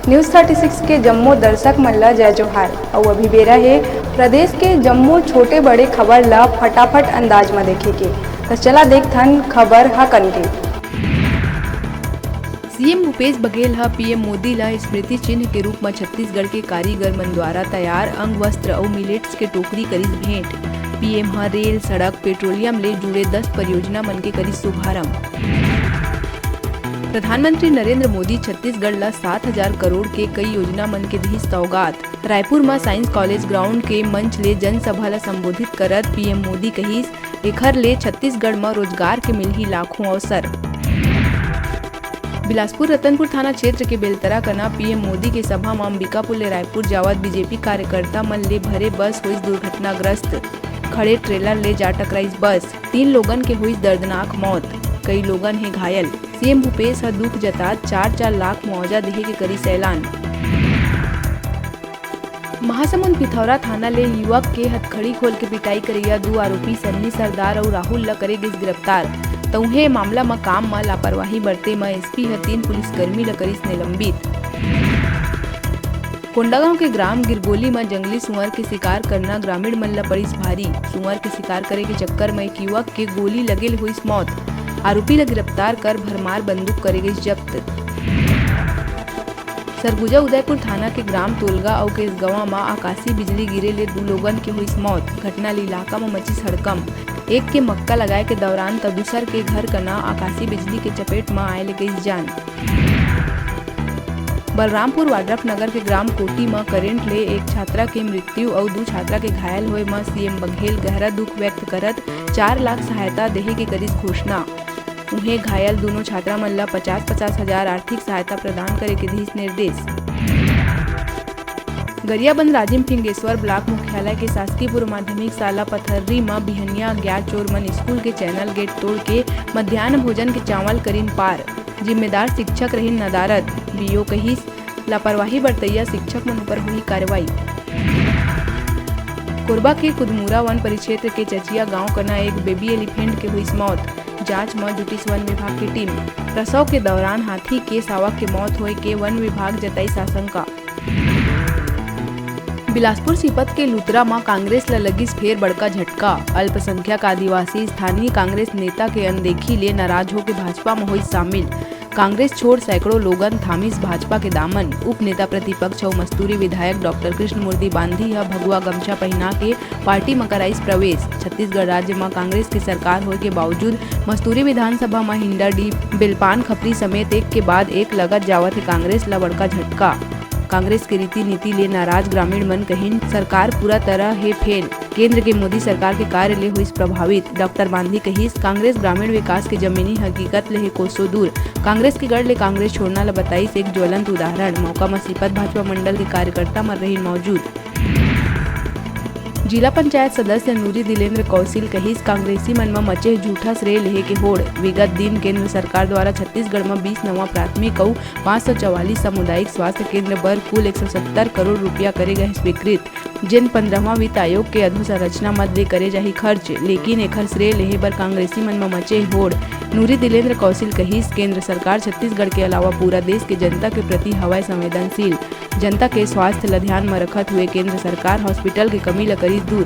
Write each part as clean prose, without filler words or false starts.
News 36 के जम्मू दर्शक मन ला जय जोहार। और अभी बेरा है प्रदेश के जम्मू छोटे बड़े खबर ला फटाफट अंदाज में देखे के। तो चला देखथन खबर हा कन के। सीएम भूपेश बघेल हा पीएम मोदी ला स्मृति चिन्ह के रूप में छत्तीसगढ़ के कारीगर मन द्वारा तैयार अंग वस्त्र और मिलेट्स के टोकरी करिस भेंट। पीएम हा रेल, सड़क, पेट्रोलियम ले जुड़े 10 परियोजना मन के करिस शुभारंभ। प्रधानमंत्री नरेंद्र मोदी छत्तीसगढ़ ला 7,000 करोड़ के कई योजना मन के दिहिस सौगात। रायपुर में साइंस कॉलेज ग्राउंड के मंच ले जनसभा ला संबोधित करत पीएम मोदी कहिस, एखर ले छत्तीसगढ़ में रोजगार के मिलही लाखों अवसर। बिलासपुर रतनपुर थाना क्षेत्र के बेलतरा कना पीएम मोदी के सभा में अंबिकापुर ले रायपुर जावत बीजेपी कार्यकर्ता मन ले भरे बस हुई दुर्घटनाग्रस्त। खड़े ट्रेलर ले जा टकराइस बस, 3 लोगन के हुई दर्दनाक मौत, कई लोगन है घायल। सीएम भूपेश हा दुख जतात 4-4 लाख मुआवजा देहे के करिस ऐलान। महासमुंद पिथौरा थाना ले युवक के हथकड़ी खोल के पिटाई करैया 2 आरोपी सन्नी सरदार और राहुल ला करे गिस गिरफ्तार। तउहे मामला में काम में लापरवाही बरते में एसपी हा 3 पुलिसकर्मी ला करिस निलंबित। कोंडागांव के ग्राम गिरगोली में जंगली सुअर के शिकार करना ग्रामीण मन ला पड़िस भारी। सुअर के शिकार करे के चक्कर में एक युवक के गोली लगे हुई मौत। आरोपी ला गिरफ्तार कर भरमार बंदूक करे गई जब्त। सरगुजा उदयपुर थाना के ग्राम तोलगा और केसगवा में आकाशीय बिजली गिरे ले 2 लोगन के हुई मौत। घटना ले इलाका में मची हड़कंप। एक के मक्का लगाए के दौरान तो दूसर के घर कना आकाशीय बिजली के चपेट में आए ले गई जान। बलरामपुर वाड्रफ नगर के ग्राम कोटी में करेंट ले एक छात्रा के मृत्यु और 2 छात्रा के घायल होए में सीएम बघेल गहरा दुख व्यक्त करत 4 लाख सहायता देहे के करिस घोषणा। उन्हें घायल दोनों छात्रा मन ला 50-50 हजार आर्थिक सहायता प्रदान करे के दिहिस निर्देश। गरियाबंद राजिम फिंगेश्वर ब्लॉक मुख्यालय के शासकीयपुर माध्यमिक शाला पथर्री में बिहनिया अज्ञात चोर मन स्कूल के चैनल गेट तोड़ के मध्याह्न भोजन के चावल करीन पार। जिम्मेदार शिक्षक रहीन नदारत। बीओ कहिस, लापरवाही बरतैया शिक्षक मन ऊपर हुई कार्रवाई। कोरबा के कुदमुरा वन परिक्षेत्र के चचिया गांव कना एक बेबी एलिफेंट के हुई मौत। जांच में जुटिस वन विभाग की टीम। प्रसव के दौरान हाथी के शावक के मौत होए के वन विभाग जताई आशंका। बिलासपुर सीपत के लुतरा में कांग्रेस ला लगिस फेर बड़का झटका। अल्पसंख्यक आदिवासी स्थानीय कांग्रेस नेता के अनदेखी ले नाराज होकर भाजपा में हुई शामिल। कांग्रेस छोड़ सैकड़ों लोगन थामिस भाजपा के दामन। उप नेता प्रतिपक्ष और मस्तूरी विधायक डॉक्टर कृष्णमूर्ति बांधी या भगवा गमछा पहना के पार्टी में कराइस प्रवेश। छत्तीसगढ़ राज्य में कांग्रेस की सरकार होने के बावजूद मस्तूरी विधानसभा में हिंडाडी, बेलपान खपरी समेत एक के बाद एक लगत जावत है कांग्रेस ला बड़का झटका। कांग्रेस के रीति नीति ले नाराज ग्रामीण मन कहिन सरकार पूरा तरह है फेल। केंद्र के मोदी सरकार के कार्य ले हुई प्रभावित। डॉक्टर गांधी कहिस, कांग्रेस ग्रामीण विकास के जमीनी हकीकत ले है कोसों दूर। कांग्रेस की गढ़ ले कांग्रेस छोड़ना ला बताइस एक ज्वलंत उदाहरण। मौका में सीपत भाजपा मंडल के कार्यकर्ता मन रही मौजूद। जिला पंचायत सदस्य नूरी दिलेंद्र कौशिल कहिस, कांग्रेसी मन में मचे झूठा श्रेय लेहे के होड़। विगत दिन केंद्र सरकार द्वारा छत्तीसगढ़ में 20 नवा प्राथमिक और 544 सामुदायिक स्वास्थ्य केंद्र पर कुल 170 करोड़ रुपया करे गए स्वीकृत, जिन 15वां वित्त आयोग के अधोसंरचना मद ले करे जाही खर्च। लेकिन एखर श्रेय लेहे बर कांग्रेसी मन में मचे होड़। नूरी दिलेंद्र कौशिल कहिस, केंद्र सरकार छत्तीसगढ़ के अलावा पूरा देश के जनता के प्रति हवाई संवेदनशील। जनता के स्वास्थ्य ला ध्यान में रखत हुए केंद्र सरकार हॉस्पिटल के कमी ला करिस दूर।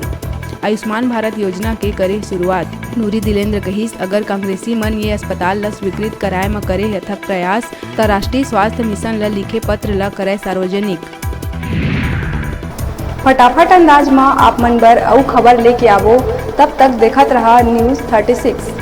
आयुष्मान भारत योजना के करे शुरुआत। नूरी दिलेंद्र कहिस, अगर कांग्रेसी मन ये अस्पताल ला स्वीकृत कराए में करे यथक प्रयास तो राष्ट्रीय स्वास्थ्य मिशन ला लिखे पत्र ला करे सार्वजनिक। फटाफट अंदाज में आप मन बर अउ खबर लेके आवो। तब तक देखत रहा न्यूज़ 36।